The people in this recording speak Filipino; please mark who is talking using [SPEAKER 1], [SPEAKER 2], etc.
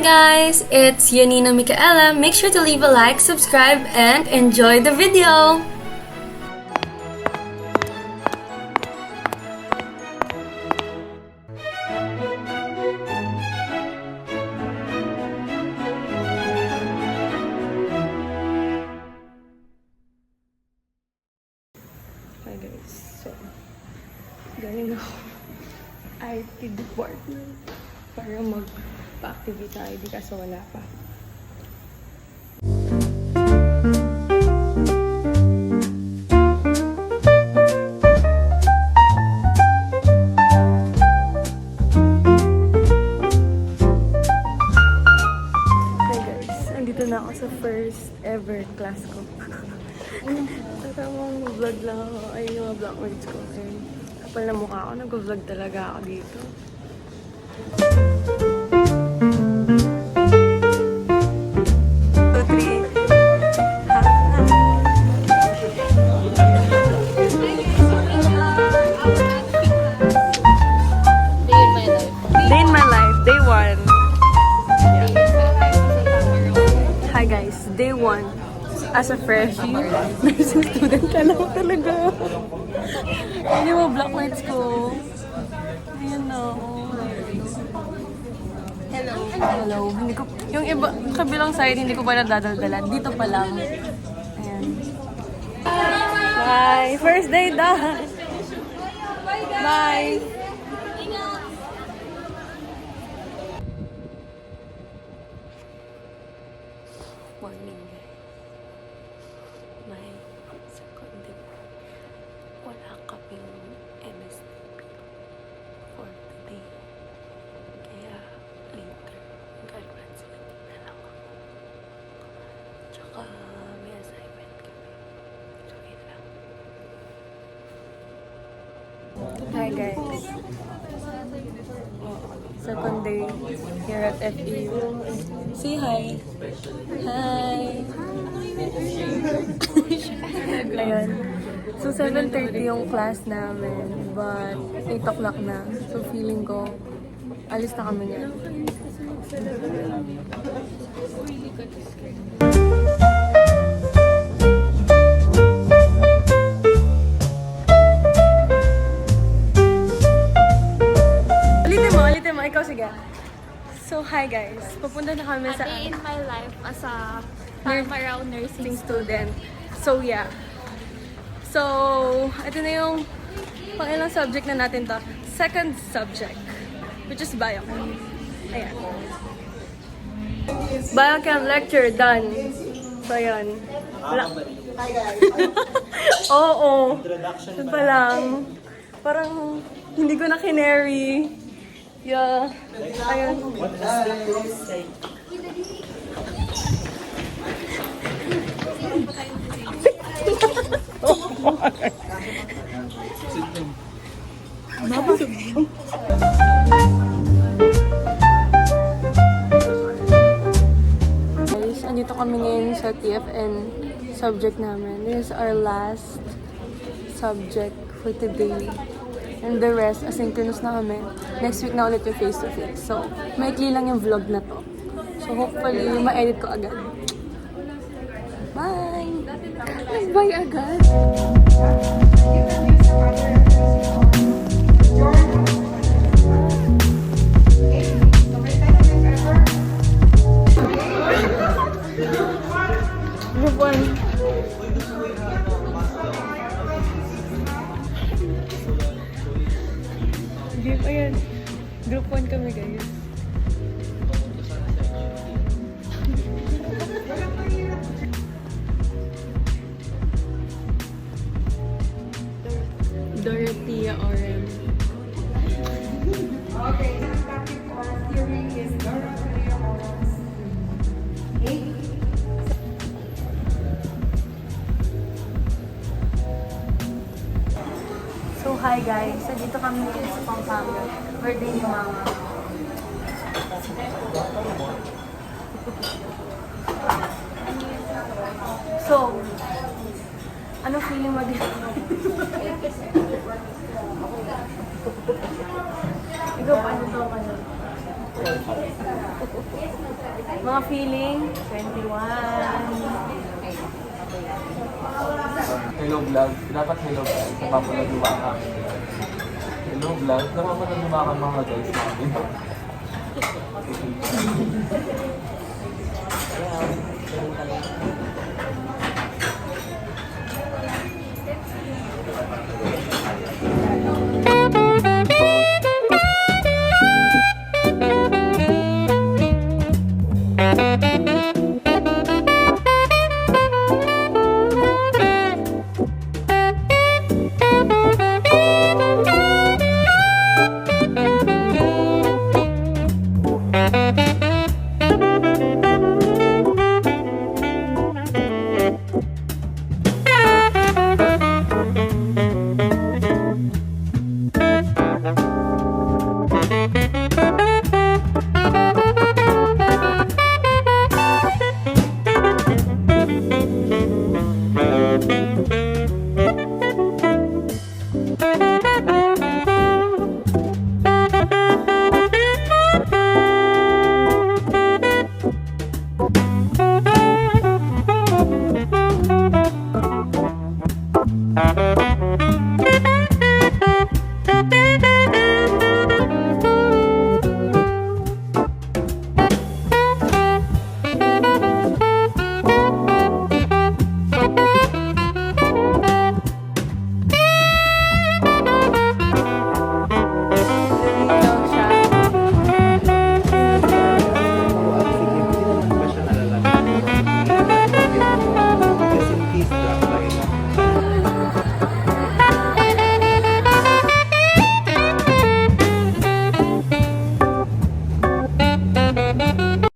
[SPEAKER 1] guys! It's Yanina Micaela. Make sure to leave a like, subscribe, and enjoy the video!
[SPEAKER 2] Hi guys, so galing ako IT department para magpa-activate sa ID kaso wala pa. Hi guys, andito na ako sa first ever class ko. Tamang vlog lang ako. Ayun yung mga vlogmates ko. Okay. Kapal na mukha ako. Nag-vlog talaga ako dito. Day in my life. Day 1. Yeah. Hi guys. Day 1. As a freshie, nursing student ka lang talaga. Ayun yung mga blackmates ko. Ayun na. Hello. Hello. Hindi ko, yung iba, kabilang side, hindi ko pa nadadaldala. Dito pa lang. Ayan. Bye! First day done! Bye! Morning. May second day. Wala kaming MSTP for today. Kaya later, mag-advance na lang ako. Tsaka may assignment kami. So, yun lang. Hi guys. Second day here at FEU. Say hi. Hi. Ayun. So, 7:30 yung class namin, but 8 o'clock na. So, feeling ko, alis na kami niyan. Ulitin mo. Ikaw, sige. So, hi guys. Papunta na kami sa...
[SPEAKER 3] A day in my life as a Parmaraw nursing
[SPEAKER 2] student. So, yeah. So, ito na yung pang-ilang subject na natin to. Second subject, which is biochem. Ayan. Biochem lecture done. So, ayan.
[SPEAKER 4] Hi guys.
[SPEAKER 2] Oo.
[SPEAKER 4] Introduction
[SPEAKER 2] Ito pa lang. Parang hindi ko na kinary. Yeah. Ayun.
[SPEAKER 4] What does say?
[SPEAKER 2] Guys, andito kami ngayon sa TFN subject namin. This is our last subject for today. And the rest, asynchronous na kami. Next week na ulit yung face-to-face. So, maikli lang yung vlog na to. So, hopefully, ma-edit ko agad. Bye! Bye agad! Group 1. Ayan. Group 1 kami, guys. Dorothea RM.
[SPEAKER 5] Okay, the topic for theory is Dorothea Oren's.
[SPEAKER 2] So, hi guys. So, dito kami sa Pampanga. Birthday ni Mama. So, ano feeling mo dito? Ikaw, paano to? Mga feeling, 21.
[SPEAKER 6] Hello vlog. Dapat hello vlog. Napapalaluwa ka. Hello vlog. Napapalaluwa ka mga guys namin.